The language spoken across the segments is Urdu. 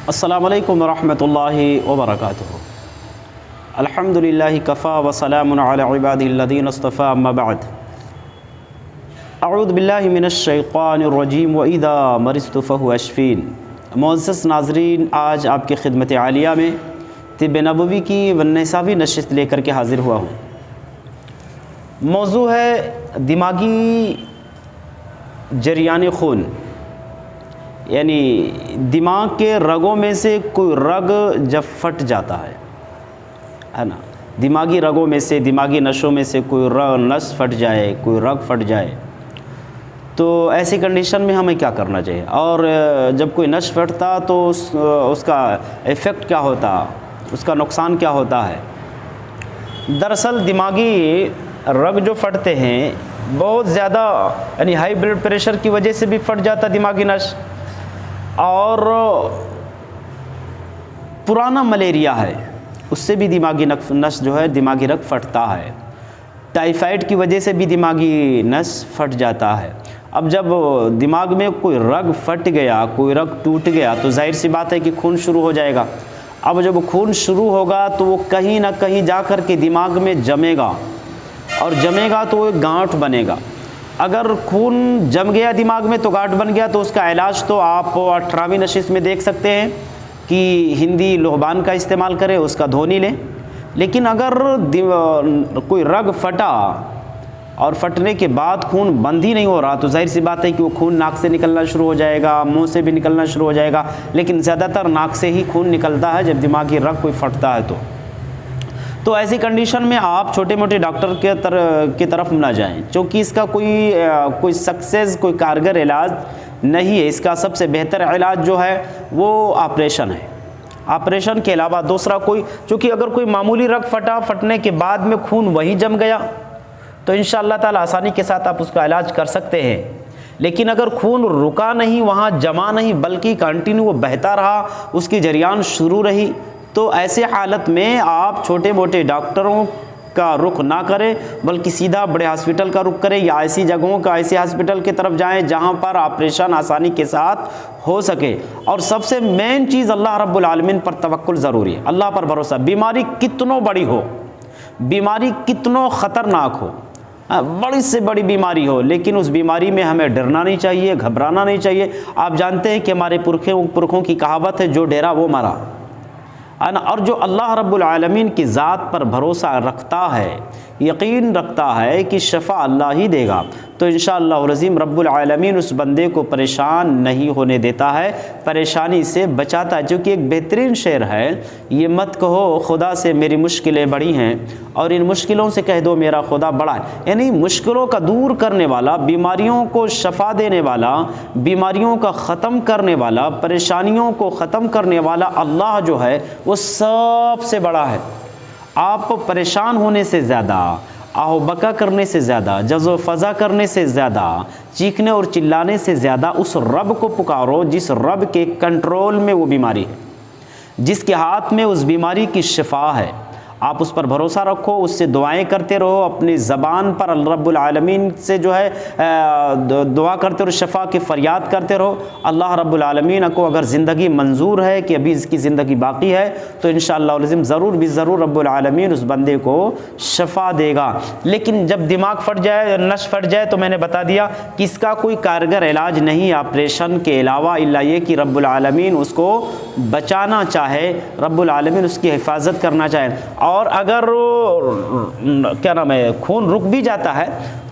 السلام علیکم ورحمۃ اللہ وبرکاتہ۔ الحمدللہ کفا وسلام علی عبادہ الذین اصطفیٰ، اما بعد۔ اعوذ باللہ من الشیطان الرجیم واذا مرضت فہو یشفین۔ معزز ناظرین، آج آپ کی خدمت عالیہ میں طب نبوی کی 19ویں نشست لے کر کے حاضر ہوا ہوں۔ موضوع ہے دماغی جریان خون، یعنی دماغ کے رگوں میں سے کوئی رگ جب پھٹ جاتا ہے نا، دماغی رگوں میں سے، دماغی نسوں میں سے کوئی نس پھٹ جائے، کوئی رگ پھٹ جائے، تو ایسی کنڈیشن میں ہمیں کیا کرنا چاہیے؟ اور جب کوئی نس پھٹتا تو اس کا ایفیکٹ کیا ہوتا، اس کا نقصان کیا ہوتا ہے؟ دراصل دماغی رگ جو پھٹتے ہیں بہت زیادہ، یعنی ہائی بلڈ پریشر کی وجہ سے بھی پھٹ جاتا دماغی نس، اور پرانا ملیریا ہے اس سے بھی دماغی نس جو ہے، دماغی رگ پھٹتا ہے۔ ٹائیفائڈ کی وجہ سے بھی دماغی نس پھٹ جاتا ہے۔ اب جب دماغ میں کوئی رگ پھٹ گیا، کوئی رگ ٹوٹ گیا، تو ظاہر سی بات ہے کہ خون شروع ہو جائے گا۔ اب جب خون شروع ہوگا تو وہ کہیں نہ کہیں جا کر کے دماغ میں جمے گا، اور جمے گا تو وہ ایک گانٹھ بنے گا۔ اگر خون جم گیا دماغ میں تو گانٹھ بن گیا، تو اس کا علاج تو آپ 18ویں نشست میں دیکھ سکتے ہیں کہ ہندی لوہبان کا استعمال کریں، اس کا دھونی لیں۔ لیکن اگر کوئی رگ پھٹا اور پھٹنے کے بعد خون بند ہی نہیں ہو رہا، تو ظاہر سی بات ہے کہ وہ خون ناک سے نکلنا شروع ہو جائے گا، منہ سے بھی نکلنا شروع ہو جائے گا، لیکن زیادہ تر ناک سے ہی خون نکلتا ہے جب دماغی رگ کوئی پھٹتا ہے تو ایسی کنڈیشن میں آپ چھوٹے موٹے ڈاکٹر کی طرف نہ جائیں، چونکہ اس کا کوئی سکسیس، کوئی کارگر علاج نہیں ہے۔ اس کا سب سے بہتر علاج جو ہے وہ آپریشن ہے۔ آپریشن کے علاوہ دوسرا کوئی، چونکہ اگر کوئی معمولی رگ پھٹنے کے بعد میں خون وہیں جم گیا تو انشاءاللہ تعالی آسانی کے ساتھ آپ اس کا علاج کر سکتے ہیں۔ لیکن اگر خون رکا نہیں، وہاں جمع نہیں، بلکہ کنٹینیو وہ بہتا رہا، اس کی جریان شروع رہی، تو ایسے حالت میں آپ چھوٹے موٹے ڈاکٹروں کا رخ نہ کریں، بلکہ سیدھا بڑے ہاسپٹل کا رخ کریں، یا ایسی جگہوں کا، ایسے ہاسپٹل کی طرف جائیں جہاں پر آپریشن آسانی کے ساتھ ہو سکے۔ اور سب سے مین چیز، اللہ رب العالمین پر توکل ضروری ہے، اللہ پر بھروسہ۔ بیماری کتنوں بڑی ہو، بیماری کتنوں خطرناک ہو، بڑی سے بڑی بیماری ہو، لیکن اس بیماری میں ہمیں ڈرنا نہیں چاہیے، گھبرانا نہیں چاہیے۔ آپ جانتے ہیں کہ ہمارے پرکھوں کی کہاوت ہے، جو ڈرا وہ مرا، اور جو اللہ رب العالمین کی ذات پر بھروسہ رکھتا ہے، یقین رکھتا ہے کہ شفا اللہ ہی دے گا، تو انشاءاللہ العظیم رب العالمین اس بندے کو پریشان نہیں ہونے دیتا ہے، پریشانی سے بچاتا ہے۔ چونکہ ایک بہترین شعر ہے، یہ مت کہو خدا سے میری مشکلیں بڑی ہیں، اور ان مشکلوں سے کہہ دو میرا خدا بڑا ہے۔ یعنی مشکلوں کا دور کرنے والا، بیماریوں کو شفا دینے والا، بیماریوں کا ختم کرنے والا، پریشانیوں کو ختم کرنے والا اللہ جو ہے وہ سب سے بڑا ہے۔ آپ پریشان ہونے سے زیادہ، آہو بکا کرنے سے زیادہ، جز و فضا کرنے سے زیادہ، چیخنے اور چلانے سے زیادہ اس رب کو پکارو جس رب کے کنٹرول میں وہ بیماری ہے، جس کے ہاتھ میں اس بیماری کی شفا ہے۔ آپ اس پر بھروسہ رکھو، اس سے دعائیں کرتے رہو، اپنی زبان پر اللہ رب العالمین سے جو ہے دعا کرتے رہو، شفا کی فریاد کرتے رہو۔ اللہ رب العالمین کو اگر زندگی منظور ہے کہ ابھی اس کی زندگی باقی ہے، تو انشاءاللہ العظیم ضرور بھی ضرور رب العالمین اس بندے کو شفا دے گا۔ لیکن جب دماغ پھٹ جائے، نس پھٹ جائے، تو میں نے بتا دیا کہ اس کا کوئی کارگر علاج نہیں آپریشن کے علاوہ، الا یہ کہ رب العالمین اس کو بچانا چاہے، رب العالمین اس کی حفاظت کرنا چاہے۔ اور اگر خون رک بھی جاتا ہے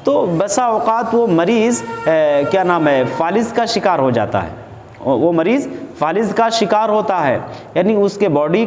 تو بسا اوقات وہ مریض فالج کا شکار ہو جاتا ہے، وہ مریض فالج کا شکار ہوتا ہے، یعنی اس کے باڈی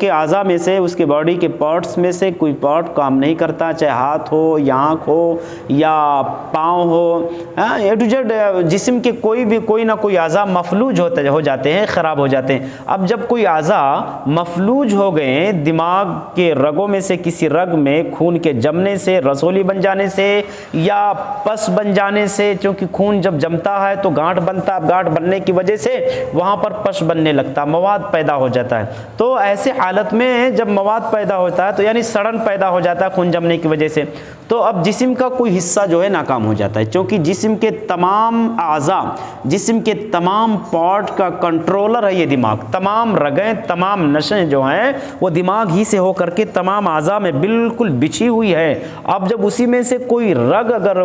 کے اعضاء میں سے، اس کے باڈی کے پارٹس میں سے کوئی پارٹ کام نہیں کرتا، چاہے ہاتھ ہو یا آنکھ ہو یا پاؤں ہو، اے ٹو زیڈ جسم کے کوئی نہ کوئی اعضاء مفلوج ہو جاتے ہیں، خراب ہو جاتے ہیں۔ اب جب کوئی اعضاء مفلوج ہو گئے، دماغ کے رگوں میں سے کسی رگ میں خون کے جمنے سے، رسولی بن جانے سے یا پس بن جانے سے، چونکہ خون جب جمتا ہے تو گانٹھ بنتا، گانٹھ بننے کی وجہ سے وہاں پر پش بننے لگتا، مواد پیدا ہو جاتا ہے۔ تو ایسے حالت میں جب مواد پیدا ہوتا ہے تو یعنی سڑن پیدا ہو جاتا ہے خون جمنے کی وجہ سے، تو اب جسم کا کوئی حصہ جو ہے ناکام ہو جاتا ہے، چونکہ جسم کے تمام اعضاء، جسم کے تمام پارٹ کا کنٹرولر ہے یہ دماغ، تمام رگیں، تمام نسیں جو ہیں وہ دماغ ہی سے ہو کر کے تمام اعضاء میں بالکل بچھی ہوئی ہے۔ اب جب اسی میں سے کوئی رگ اگر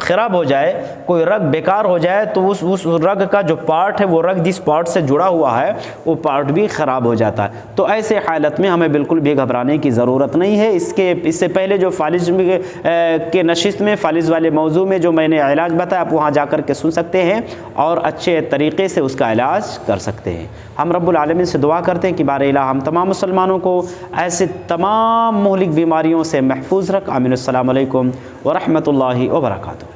خراب ہو جائے، کوئی رگ بیکار ہو جائے، تو اس رگ کا جو پارٹ ہے، وہ رگ جس پارٹ سے جڑا ہوا ہے وہ پارٹ بھی خراب ہو جاتا ہے۔ تو ایسے حالت میں ہمیں بالکل بھی گھبرانے کی ضرورت نہیں ہے۔ اس سے پہلے جو فالج کے نشست میں، فالج والے موضوع میں جو میں نے علاج بتایا، آپ وہاں جا کر کے سن سکتے ہیں اور اچھے طریقے سے اس کا علاج کر سکتے ہیں۔ ہم رب العالمین سے دعا کرتے ہیں کہ بار الہ ہم تمام مسلمانوں کو ایسے تمام مہلک بیماریوں سے محفوظ رکھ۔ آمین۔ السلام علیکم ورحمۃ اللہ وبرکاتہ۔